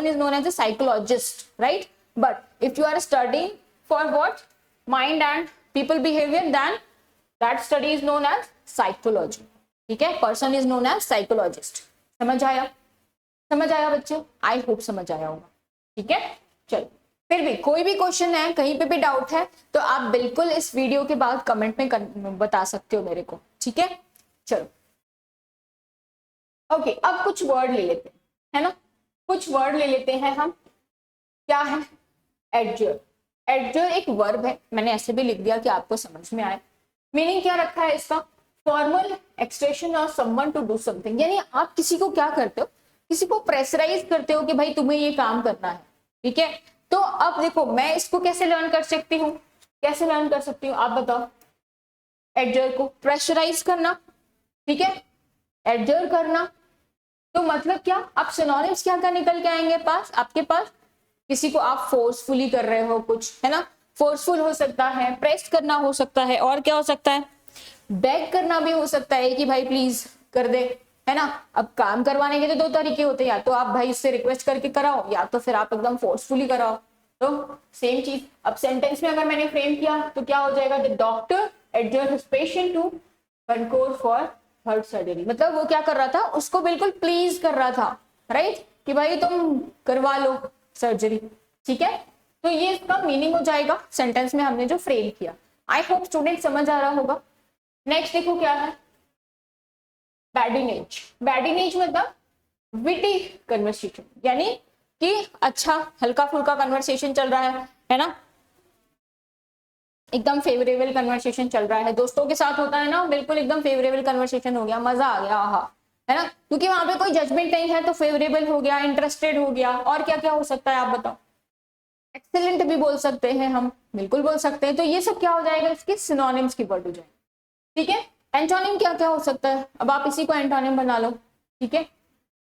is known as a psychologist, right. But if you are studying for what, mind and people behaviour, then that study is known as psychology, ठीक है। Person is known as psychologist. समझ आया, समझ आया बच्चों, आई hope समझ आया होगा, ठीक है। चलो, फिर भी कोई भी क्वेश्चन है, कहीं पे भी डाउट है, तो आप बिल्कुल इस वीडियो के बाद कमेंट में बता सकते हो मेरे को, ठीक है। चलो ओके, अब कुछ वर्ड ले लेते हैं, है ना, कुछ वर्ड ले लेते हैं हम। क्या है, एडजर। एडजर एक वर्ब है, मैंने ऐसे भी लिख दिया कि आपको समझ में आए। मीनिंग क्या रखा है इसका, formal expression of someone to do something, यानी आप किसी को क्या करते हो, किसी को प्रेशराइज करते हो कि भाई तुम्हें ये काम करना है, ठीक है। तो अब देखो मैं इसको कैसे लर्न कर सकती हूँ, कैसे लर्न कर सकती हूँ, आप बताओ। एडजर को प्रेशराइज करना, ठीक है, एडजर करना, तो मतलब क्या, आप सिनोनिम्स क्या क्या निकल के आएंगे पास आपके पास, किसी को आप फोर्सफुली कर रहे हो कुछ, है ना, फोर्सफुल हो सकता है, प्रेस करना हो सकता है, और क्या हो सकता है, बेग करना भी हो सकता है कि भाई प्लीज कर दे, है ना। अब काम करवाने के तो दो तरीके होते हैं, या तो आप भाई इससे रिक्वेस्ट करके कराओ, या तो फिर आप एकदम फोर्सफुली कराओ, तो सेम चीज। अब सेंटेंस में अगर मैंने फ्रेम किया तो क्या हो जाएगा, the doctor adjourn his patient to Concord for heart surgery, मतलब वो क्या कर रहा था, उसको बिल्कुल प्लीज कर रहा था, राइट, कि भाई तुम करवा लो सर्जरी, ठीक है। तो ये इसका मीनिंग हो जाएगा सेंटेंस में हमने जो फ्रेम किया। आई होप स्टूडेंट समझ आ रहा होगा। नेक्स्ट देखो क्या है, बैडिनेज। बैडिनेज मतलब विटी कन्वर्सेशन, यानी कि अच्छा हल्का फुल्का कन्वर्सेशन चल रहा है ना, एकदम फेवरेबल कन्वर्सेशन चल रहा है, दोस्तों के साथ होता है ना, बिल्कुल एकदम फेवरेबल कन्वर्सेशन हो गया, मजा आ गया, आहा, है ना, क्योंकि वहां पे कोई जजमेंट नहीं है, तो फेवरेबल हो गया, इंटरेस्टेड हो गया, और क्या क्या हो सकता है आप बताओ। एक्सेलेंट भी बोल सकते हैं हम, बिल्कुल बोल सकते हैं। तो ये सब क्या हो जाएगा, इसके सिनोनिम्स की वर्ड हो जाएगा, ठीक है। एंटोनिम क्या क्या हो सकता है, अब आप इसी को एंटोनिम बना लो, ठीक है।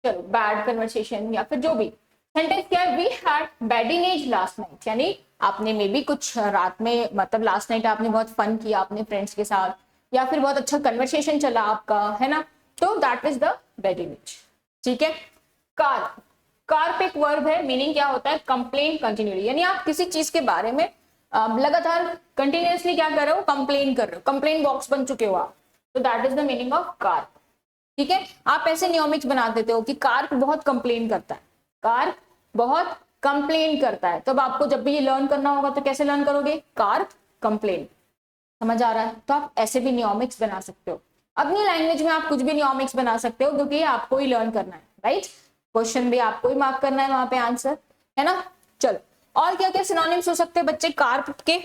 चलो, बैड कन्वर्सेशन या फिर जो भी सेंटेंस क्या है, we had badinage last night, यानी आपने मे बी कुछ रात में, मतलब लास्ट नाइट आपने बहुत फन किया अपने फ्रेंड्स के साथ, या फिर बहुत अच्छा कन्वर्सेशन चला आपका, है ना, तो दैट इज द बैडिनेज। ठीक है। कार्प, कार्प एक वर्ब है, मीनिंग क्या होता है, कंप्लेन कंटिन्यूली, यानी आप किसी चीज के बारे में लगातार कंटिन्यूअसली क्या कर रहे हो, कंप्लेन कर रहे हो, कंप्लेन बॉक्स बन चुके हो आप, तो that is the meaning of carp. ठीक है। आप ऐसे नियमित बना देते हो कि कार्प बहुत कंप्लेन करता है, कार्प बहुत कंप्लेन करता है, तब आपको जब भी ये लर्न करना होगा तो कैसे लर्न करोगे, कार्प कंप्लेन। समझ आ रहा है, तो आप ऐसे भी नियमिक्स बना सकते हो, अपनी लैंग्वेज में आप कुछ भी नियमिक्स बना सकते हो, क्योंकि आपको ही लर्न करना है, राइट। क्वेश्चन भी आपको ही मार्क करना है वहां पे आंसर, है ना। चलो, और क्या क्या सिनोनिम्स हो सकते हैं बच्चे कार्प के,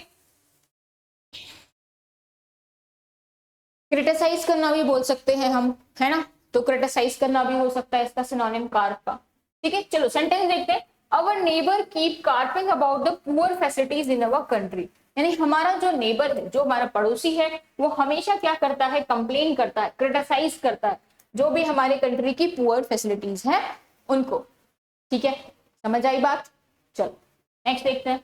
क्रिटिसाइज करना भी बोल सकते हैं हम, है ना, तो क्रिटिसाइज करना भी हो सकता है इसका सिनोनिम कार्प का। ठीक है। चलो सेंटेंस देखते हैं, our neighbour keep carping about the poor facilities in our country, यानी हमारा जो नेबर है, जो हमारा पड़ोसी है, वो हमेशा क्या करता है, कंप्लेन करता है, क्रिटिसाइज करता है जो भी हमारे कंट्री की पुअर फैसिलिटीज है उनको। ठीक है, समझ आई बात। चलो नेक्स्ट देखते हैं,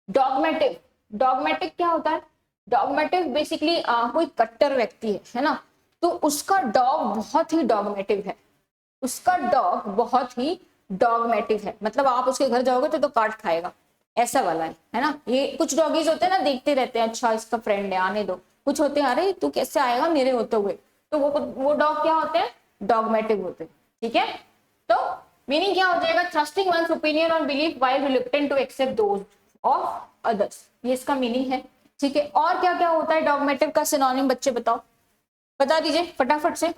डॉगमेटिव। डॉगमेटिक क्या होता है, डॉगमेटिव बेसिकली कोई कट्टर व्यक्ति है ना, तो उसका डॉग बहुत ही डॉगमेटिव है, उसका डॉग बहुत ही डॉगमेटिव है, मतलब आप उसके घर जाओगे तो काट खाएगा, ऐसा वाला है ना। ये कुछ डॉगीज होते हैं ना, देखते रहते हैं, अच्छा इसका फ्रेंड है आने दो, कुछ होते हैं अरे तू कैसे आएगा मेरे होते हुए, तो वो डॉग क्या होते हैं, डॉगमेटिव होते हैं। ठीक है, तो मीनिंग क्या हो जाएगा, ट्रस्टिंग वंस ओपिनियन और belief while reluctant to accept those of others, ये इसका मीनिंग है। ठीक है, और क्या क्या होता है डॉगमेटिव का सिनोनिम, बच्चे बताओ, बता दीजिए फटाफट से।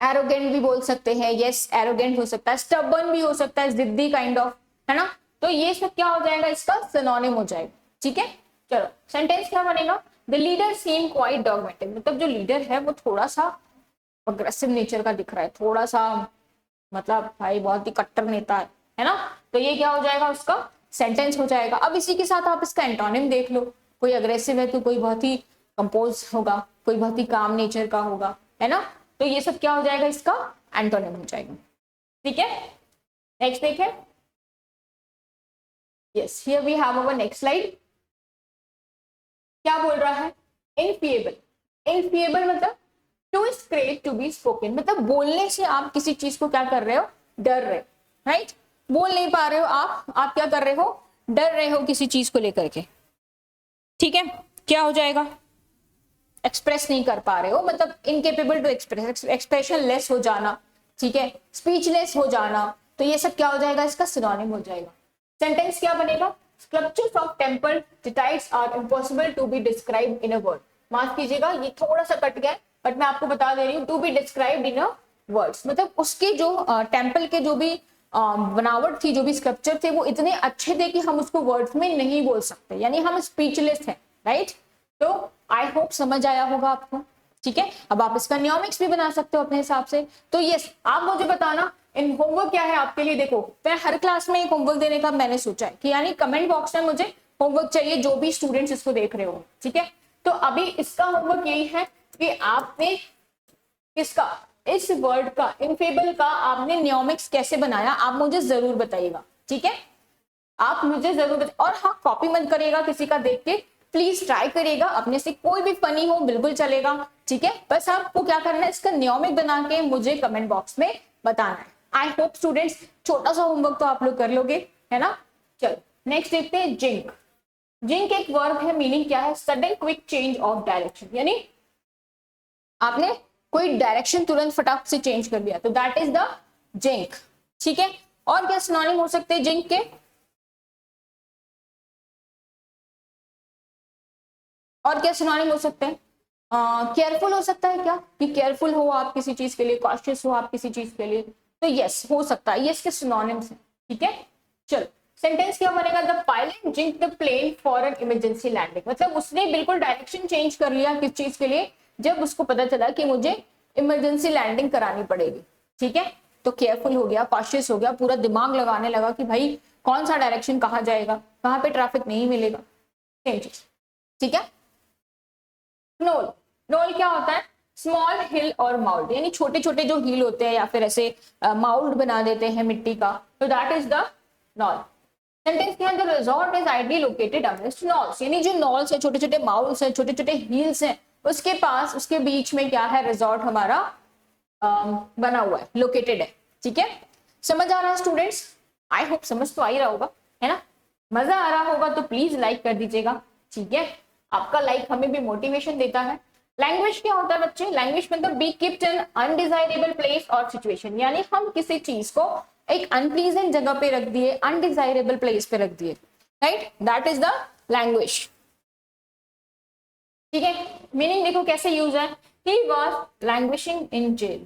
एरोगेंट भी बोल सकते हैं, यस एरोगेंट हो सकता है, स्टबर्न भी हो सकता है, जिद्दी काइंड ऑफ, है ना, तो ये सब क्या हो जाएगा, इसका सिनोनिम हो जाएगा। ठीक है, चलो सेंटेंस क्या बनेगा, the leader seem quite dogmatic, मतलब जो लीडर है वो थोड़ा सा अग्रेसिव नेचर का दिख रहा है, थोड़ा सा मतलब भाई बहुत ही कट्टर नेता है ना, तो ये क्या हो जाएगा, उसका सेंटेंस हो जाएगा। अब इसी के साथ आप इसका एंटोनिम देख लो, कोई अग्रेसिव है तो कोई बहुत ही कंपोज होगा, कोई बहुत ही काम नेचर का होगा, है ना, तो ये सब क्या हो जाएगा, इसका एंटोनिम हो जाएगा। ठीक है, नेक्स्ट देखें, yes here we have our next slide. क्या बोल रहा है, इनफिएबल। इनफिएबल मतलब to scrape to be spoken, मतलब बोलने से आप किसी चीज को क्या कर रहे हो, डर रहे हो, राइट, बोल नहीं पा रहे हो आप क्या कर रहे हो, डर रहे हो किसी चीज को लेकर के। ठीक है, क्या हो जाएगा, एक्सप्रेस नहीं कर पा रहे हो, मतलब incapable to express, expressionless हो जाना, ठीक है, स्पीचलेस हो जाना, तो ये सब क्या हो जाएगा, इसका सिनोनिम हो जाएगा। सेंटेंस क्या बनेगा, sculptures of temple deities are impossible to be describe in a word, माफ कीजिएगा ये थोड़ा सा कट गया, बट मैं आपको बता दे रही हूँ, to be described in a words, मतलब उसके जो टेम्पल के जो भी बनावट थी, जो भी स्कल्पचर थे, वो इतने अच्छे थे कि हम उसको वर्ड्स में नहीं बोल सकते, यानी हम स्पीचलेस हैं, राइट। तो आई होप समझ आया होगा आपको। ठीक है, अब आप इसका नियमिक्स भी बना सकते हो अपने हिसाब से। तो यस, आप मुझे बताना इन होमवर्क क्या है आपके लिए। देखो मैं हर क्लास में एक होमवर्क देने का मैंने सोचा है कि यानी कमेंट बॉक्स में मुझे होमवर्क चाहिए, जो भी स्टूडेंट्स इसको देख रहे हो। ठीक है, तो अभी इसका होमवर्क यही है कि आपने इसका, इस वर्ड का, इनफेबल का आपने नियमिक्स कैसे बनाया, आप मुझे जरूर बताइएगा। ठीक है, आप मुझे जरूर बताइए, और हाँ कॉपी मत करिएगा किसी का देख के, प्लीज ट्राई करिएगा अपने से, कोई भी फनी हो बिल्कुल चलेगा। ठीक है, बस आपको क्या करना है, इसका नियमित बना के मुझे कमेंट बॉक्स में बताना है। आई होप स्टूडेंट्स छोटा सा होमवर्क तो आप लोग कर लोगे, है ना। चलो नेक्स्ट देखते हैं, जिंक। जिंक एक वर्ब है, मीनिंग क्या है, sudden quick change of direction, यानी आपने कोई डायरेक्शन तुरंत फटाक से चेंज कर दिया, तो दैट इज द जिंक। ठीक है, और क्या सिनोनिम हो सकते हैं जिंक के, और क्या सिनोनिम हो सकते हैं, केयरफुल हो सकता है क्या, कि केयरफुल हो आप किसी चीज के लिए, कॉशियस हो आप किसी चीज के लिए, तो यस हो सकता है, ये इसके सिनोनिम्स हैं। ठीक है, चलो सेंटेंस क्या बनेगा, the pilot sink the plane for an emergency landing, मतलब उसने बिल्कुल डायरेक्शन चेंज कर लिया किस चीज के लिए, जब उसको पता चला कि मुझे इमरजेंसी लैंडिंग करानी पड़ेगी। ठीक है, तो केयरफुल हो गया, कॉशियस हो गया, पूरा दिमाग लगाने लगा कि भाई कौन सा डायरेक्शन कहाँ जाएगा, कहाँ पे ट्रैफिक नहीं मिलेगा, सेम चीज। ठीक है। नोल, नोल क्या होता है, स्मॉल हिल और माउल्ड, यानी छोटे छोटे जो हिल होते हैं या फिर ऐसे माउल्ड बना देते हैं मिट्टी का, तो that is the knoll. Sentence के अंदर resort is ideally located amongst knolls, यानी जो नॉल्स है, छोटे छोटे माउल्स है, छोटे छोटे हिल्स हैं, उसके पास, उसके बीच में क्या है, रिजॉर्ट हमारा बना हुआ है, लोकेटेड है। ठीक है, समझ आ रहा है स्टूडेंट्स? आई होप समझ तो आ ही रहा होगा, है ना? मजा आ रहा होगा तो प्लीज लाइक कर दीजिएगा। ठीक है, आपका लाइक हमें भी मोटिवेशन देता है। लैंग्वेज क्या होता है बच्चे? लैंग्वेज मतलब बी कीप्ड इन अनडिजायरेबल प्लेस और सिचुएशन, यानी हम किसी चीज को एक अनप्लीजेंट जगह पे रख दिए, अनडिजायरेबल प्लेस पे रख दिए, right? That is the language. ठीक है, मीनिंग देखो कैसे यूज है, he was languishing in jail.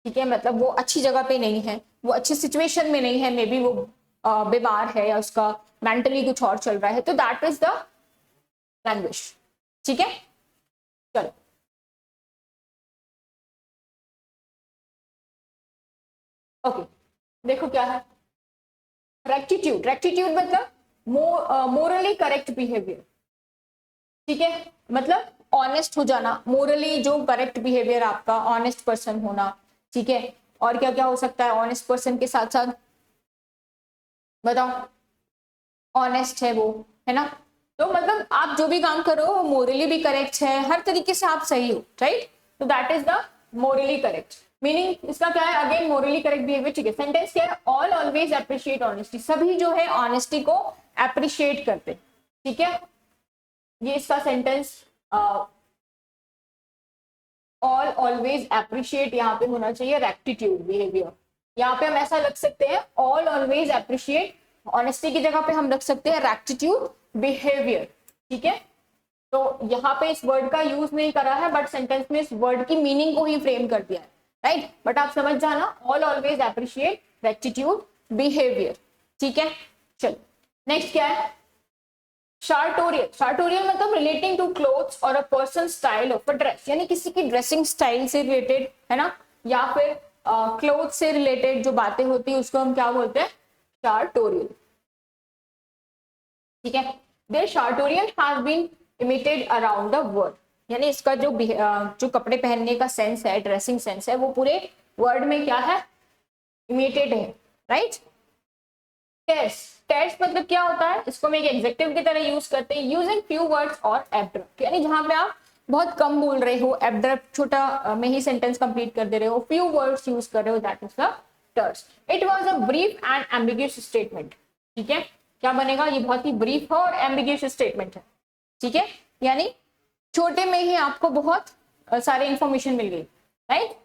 ठीक है, मतलब वो अच्छी जगह पे नहीं है, वो अच्छी सिचुएशन में नहीं है, मे बी वो बीमार है या उसका मेंटली कुछ और चल रहा है, तो दैट इज द लैंग्वेज। ठीक है, चलो ओके, देखो क्या है रेक्टिट्यूड। रेक्टिट्यूड मतलब मोरली करेक्ट बिहेवियर। ठीक है, मतलब ऑनेस्ट हो जाना, मोरली जो करेक्ट बिहेवियर आपका, ऑनेस्ट पर्सन होना। ठीक है, और क्या क्या हो सकता है ऑनेस्ट पर्सन के साथ साथ, बताओ? ऑनेस्ट है वो, है ना? तो मतलब आप जो भी काम करो वो मोरली भी करेक्ट है, हर तरीके से आप सही हो, राइट? तो that is the morally correct. Meaning इसका क्या है, अगेन मोरली करेक्ट बिहेवियर। ठीक है, सेंटेंस क्या है, ऑल ऑलवेज अप्रिशिएट ऑनेस्टी, सभी जो है ऑनेस्टी को अप्रिशिएट करते। ठीक है, ये इसका सेंटेंस ऑल ऑलवेज अप्रिशिएट यहाँ पे होना चाहिए रेक्टिट्यूड बिहेवियर। यहाँ पे हम ऐसा रख सकते हैं, ऑल ऑलवेज अप्रिशिएट ऑनेस्टी की जगह पे हम रख सकते हैं रेक्टिट्यूड बिहेवियर। ठीक है, तो यहाँ पे इस वर्ड का यूज नहीं करा है, बट सेंटेंस में इस वर्ड की मीनिंग को ही फ्रेम कर दिया है, राइट? बट आप समझ जाना, all always appreciate rectitude behaviour. ठीक है, चलो नेक्स्ट क्या है, शार्टोरियल। शार्टोरियल मतलब रिलेटिंग टू क्लोथ्स और a person style of a dress, यानी किसी की ड्रेसिंग स्टाइल से रिलेटेड, है ना? या फिर क्लोथ से रिलेटेड जो बातें होती है उसको हम क्या बोलते हैं, शार्टोरियल। ठीक है, their sartorial has been imitated around the world, यानी इसका जो जो कपड़े पहनने का सेंस है, ड्रेसिंग सेंस है, वो पूरे वर्ल्ड में क्या है, इमिटेड है, राइट? टेस्ट, टेस्ट मतलब क्या होता है, इसको हम एक एडजेक्टिव की तरह यूज करते हैं, यूजिंग फ्यू वर्ड्स और एब्ड्रप्ट, यानी जहां पे आप बहुत कम बोल रहे हो, एब्ड्रप्ट छोटा में ही सेंटेंस कंप्लीट कर दे रहे हो, फ्यू वर्ड्स यूज कर रहे हो, that is the terse. It was a brief and ambiguous statement. ठीक है, क्या बनेगा, ये बहुत ही ब्रीफ है और एम्बिग्यूअस स्टेटमेंट है। ठीक है, यानी छोटे में ही आपको बहुत सारे इंफॉर्मेशन मिल गई, right?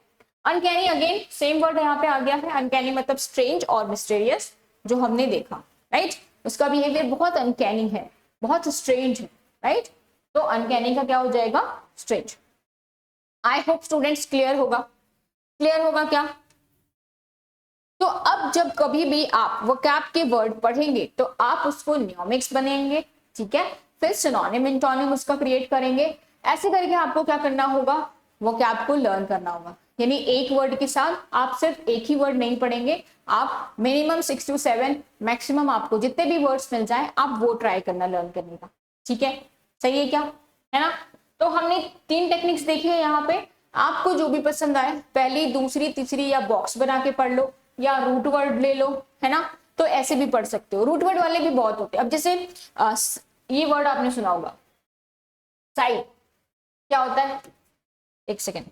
Uncanny, again same word यहाँ पे आ गया है, अनकैनी मतलब स्ट्रेंज और मिस्टीरियस, जो हमने देखा, राइट? उसका बिहेवियर बहुत अनकैनी है, बहुत स्ट्रेंज है, राइट? तो अनकैनी का क्या हो जाएगा, strange. I hope students clear होगा, क्लियर होगा क्या? तो अब जब कभी भी आप वोकैब के वर्ड पढ़ेंगे तो आप उसको न्यूमेरिक्स बनेंगे। ठीक है, फिर सिनोनिम इंटोनिम उसका क्रिएट करेंगे, ऐसे करके आपको क्या करना होगा, वोकैब को लर्न करना होगा। यानी एक वर्ड के साथ आप सिर्फ एक ही वर्ड नहीं पढ़ेंगे, आप मिनिमम 6 to 7, मैक्सिमम आपको जितने भी वर्ड्स मिल जाए आप वो ट्राई करना लर्न करने का। ठीक है, सही है क्या, है ना? तो हमने 3 टेक्निक्स देखी है यहाँ पे, आपको जो भी पसंद आए, पहली, दूसरी, तीसरी, या बॉक्स बना के पढ़ लो, या रूट वर्ड ले लो, है ना? तो ऐसे भी पढ़ सकते हो, रूट वर्ड वाले भी बहुत होते हैं। अब जैसे ये वर्ड आपने सुना होगा, साइड, क्या होता है, एक सेकेंड,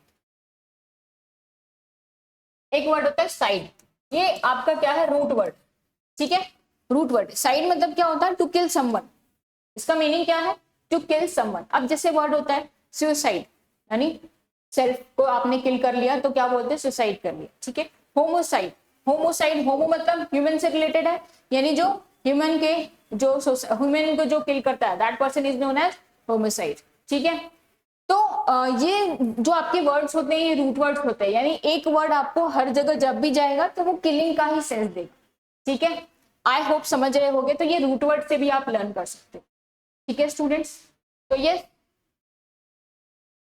एक वर्ड होता है साइड, ये आपका क्या है, रूट वर्ड। ठीक है, रूट वर्ड। साइड मतलब क्या होता है, टू किल समवन, इसका मीनिंग क्या है, टू किल समवन। अब जैसे वर्ड होता है सुसाइड, यानी सेल्फ को आपने किल कर लिया तो क्या बोलते हैं, सुसाइड कर लिया। ठीक है, होमोसाइड, होमोसाइड, होमो मतलब ह्यूमन से रिलेटेड है, यानी जो ह्यूमन के, जो ह्यूमन को जो किल करता है, that person is known as homicide. ठीक है, तो ये जो आपके वर्ड्स होते हैं ये रूट वर्ड्स होते हैं, यानी एक वर्ड आपको हर जगह जब भी जाएगा तो वो किलिंग का ही सेंस देगा। ठीक है, आई होप समझ रहे होगे, तो ये रूट वर्ड से भी आप लर्न कर सकते हो। ठीक है स्टूडेंट्स, तो ये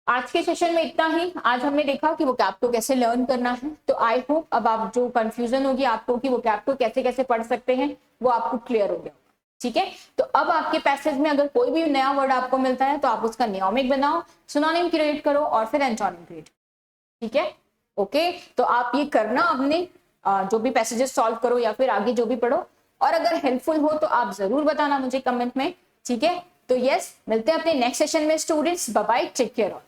आज के सेशन में इतना ही। आज हमने देखा कि वोकैब को कैसे लर्न करना है। तो आई होप अब आप जो कंफ्यूजन होगी आपको कि वोकैब को कैसे कैसे पढ़ सकते हैं वो आपको क्लियर हो गया। ठीक है, तो अब आपके पैसेज में अगर कोई भी नया वर्ड आपको मिलता है तो आप उसका नियोमिक बनाओ, सिनोनिम क्रिएट करो और फिर एंटोनिम क्रिएट करो। ठीक है, ओके। तो आप ये करना, अपने जो भी पैसेजेस सॉल्व करो या फिर आगे जो भी पढ़ो, और अगर हेल्पफुल हो तो आप जरूर बताना मुझे कमेंट में। ठीक है, तो यस, मिलते हैं अपने नेक्स्ट सेशन में students. Bye bye, take care.